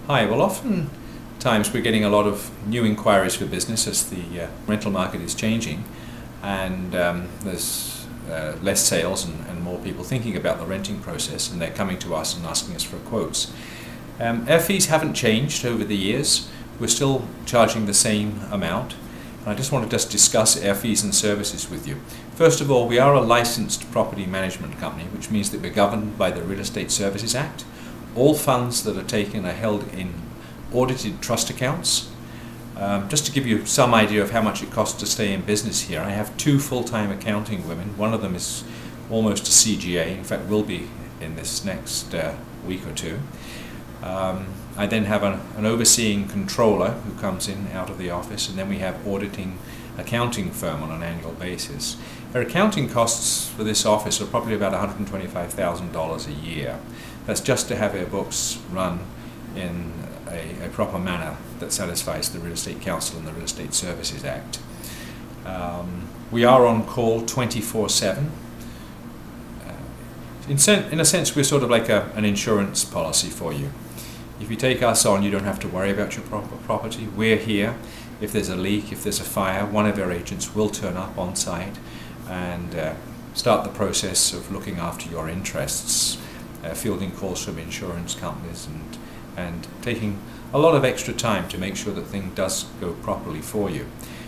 Hi, well oftentimes we're getting a lot of new inquiries for business as the rental market is changing, and there's less sales and more people thinking about the renting process, and they're coming to us and asking us for quotes. Our fees haven't changed over the years. We're still charging the same amount. I just want to discuss our fees and services with you. First of all, we are a licensed property management company, which means that we're governed by the Real Estate Services Act. All funds that are taken are held in audited trust accounts. Just to give you some idea of how much it costs to stay in business here, I have two full-time accounting women. One of them is almost a CGA, in fact will be in this next week or two. I then have an overseeing controller who comes in out of the office, and then we have auditing accounting firm on an annual basis. Our accounting costs for this office are probably about $125,000 a year. That's just to have our books run in a proper manner that satisfies the Real Estate Council and the Real Estate Services Act. We are on call 24/7. In a sense, we're sort of like an insurance policy for you. If you take us on, you don't have to worry about your property. We're here. If there's a leak, if there's a fire, one of our agents will turn up on site and start the process of looking after your interests, fielding calls from insurance companies and taking a lot of extra time to make sure that things does go properly for you.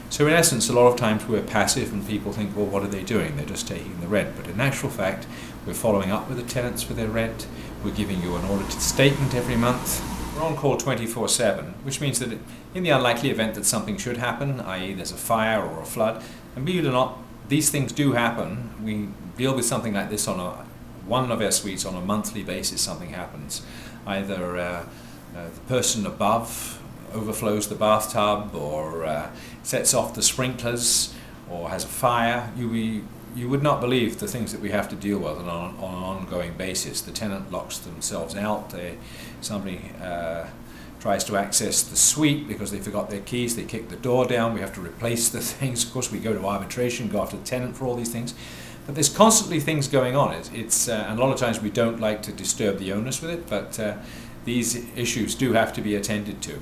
So in essence, a lot of times we're passive and people think, well, what are they doing? They're just taking the rent. But in actual fact, we're following up with the tenants for their rent. We're giving you an audited statement every month. We're on call 24/7, which means that in the unlikely event that something should happen, i.e. there's a fire or a flood, and believe it or not, these things do happen. We deal with something like this on one of our suites on a monthly basis. Something happens. Either the person above overflows the bathtub, or sets off the sprinklers, or has a fire. You would not believe the things that we have to deal with on an ongoing basis. The tenant locks themselves out. Somebody tries to access the suite because they forgot their keys. They kick the door down. We have to replace the things. Of course, we go to arbitration, go after the tenant for all these things. But there's constantly things going on. And a lot of times we don't like to disturb the owners with it, but these issues do have to be attended to.